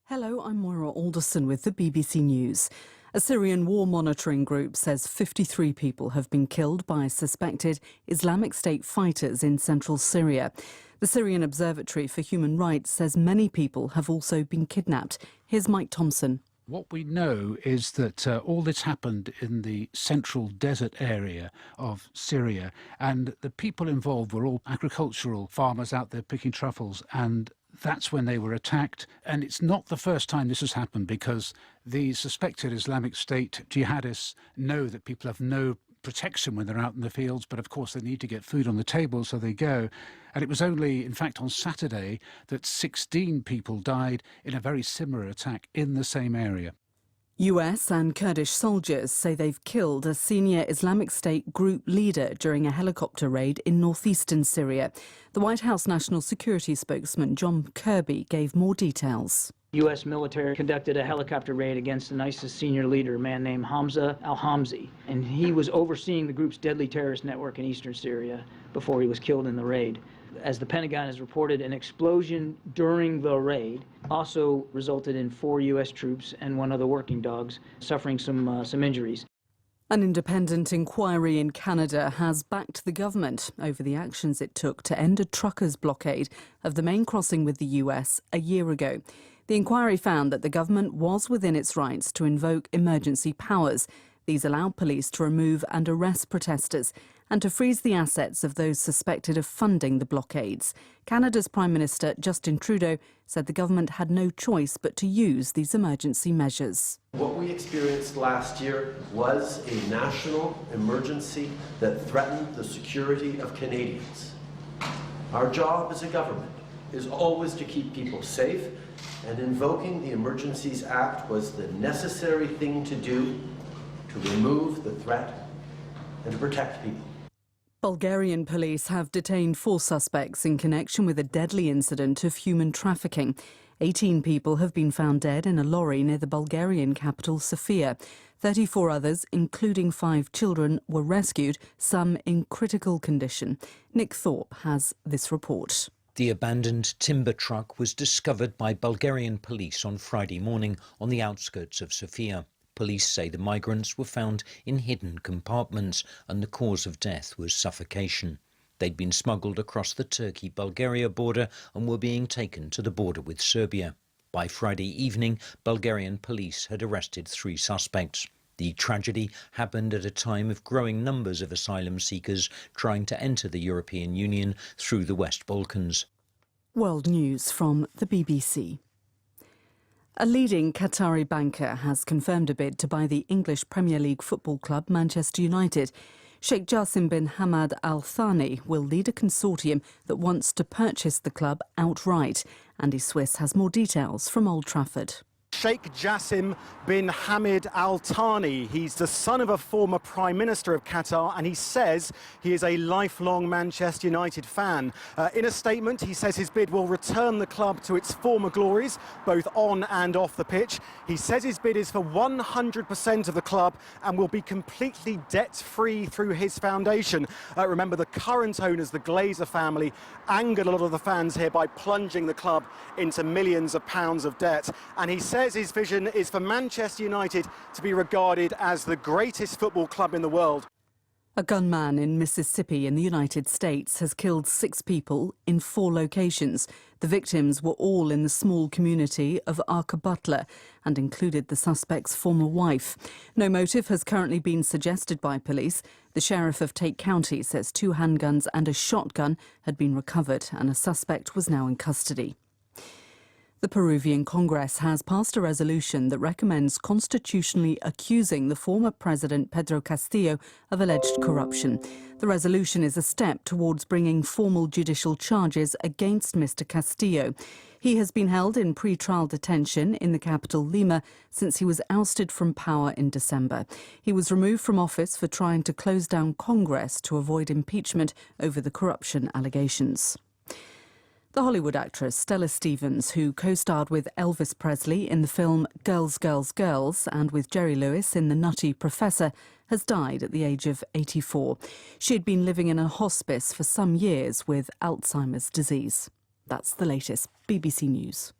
Hello, I'm Moira Alderson with the BBC News. A Syrian war monitoring group says 53 people have been killed by suspected Islamic State fighters in central Syria. The Syrian Observatory for Human Rights says many people have also been kidnapped. Here's Mike Thompson. What we know is that all this happened in the central desert area of Syria, and the people involved were all agricultural farmers out there picking truffles, and that's when they were attacked. And it's not the first time this has happened, because the suspected Islamic State jihadists know that people have no protection when they're out in the fields, but of course they need to get food on the table, so they go. And it was only, in fact, on Saturday that 16 people died in a very similar attack in the same area. US and Kurdish soldiers say they've killed a senior Islamic State group leader during a helicopter raid in northeastern Syria. The White House National Security spokesman John Kirby gave more details. U.S. military conducted a helicopter raid against an ISIS senior leader, a man named Hamza al-Hamzi, and he was overseeing the group's deadly terrorist network in eastern Syria before he was killed in the raid. As the Pentagon has reported, an explosion during the raid also resulted in 4 U.S. troops and 1 other working dogs suffering some injuries. An independent inquiry in Canada has backed the government over the actions it took to end a truckers' blockade of the main crossing with the US a year ago. The inquiry found that the government was within its rights to invoke emergency powers. These allowed police to remove and arrest protesters and to freeze the assets of those suspected of funding the blockades. Canada's Prime Minister Justin Trudeau said the government had no choice but to use these emergency measures. What we experienced last year was a national emergency that threatened the security of Canadians. Our job as a government is always to keep people safe, and invoking the Emergencies Act was the necessary thing to do to remove the threat and to protect people. Bulgarian police have detained 4 suspects in connection with a deadly incident of human trafficking. 18 people have been found dead in a lorry near the Bulgarian capital, Sofia. 34 others, including 5 children, were rescued, some in critical condition. Nick Thorpe has this report. The abandoned timber truck was discovered by Bulgarian police on Friday morning on the outskirts of Sofia. Police say the migrants were found in hidden compartments and the cause of death was suffocation. They'd been smuggled across the Turkey-Bulgaria border and were being taken to the border with Serbia. By Friday evening, Bulgarian police had arrested 3 suspects. The tragedy happened at a time of growing numbers of asylum seekers trying to enter the European Union through the West Balkans. World News from the BBC. A leading Qatari banker has confirmed a bid to buy the English Premier League football club Manchester United. Sheikh Jassim bin Hamad Al Thani will lead a consortium that wants to purchase the club outright. Andy Swiss has more details from Old Trafford. Sheikh Jassim bin Hamad Al Thani. He's the son of a former Prime Minister of Qatar, and he says he is a lifelong Manchester United fan. In a statement, he says his bid will return the club to its former glories, both on and off the pitch. He says his bid is for 100% of the club and will be completely debt-free through his foundation. Remember, the current owners, the Glazer family, angered a lot of the fans here by plunging the club into millions of pounds of debt. And he says his vision is for Manchester United to be regarded as the greatest football club in the world. A gunman in Mississippi in the United States has killed 6 people in 4 locations. The victims were all in the small community of Arca Butler and included the suspect's former wife. No motive has currently been suggested by police. The sheriff of Tate County says 2 handguns and a shotgun had been recovered and a suspect was now in custody. The Peruvian Congress has passed a resolution that recommends constitutionally accusing the former President Pedro Castillo of alleged corruption. The resolution is a step towards bringing formal judicial charges against Mr. Castillo. He has been held in pre-trial detention in the capital Lima since he was ousted from power in December. He was removed from office for trying to close down Congress to avoid impeachment over the corruption allegations. The Hollywood actress Stella Stevens, who co-starred with Elvis Presley in the film Girls, Girls, Girls and with Jerry Lewis in The Nutty Professor, has died at the age of 84. She had been living in a hospice for some years with Alzheimer's disease. That's the latest. BBC News.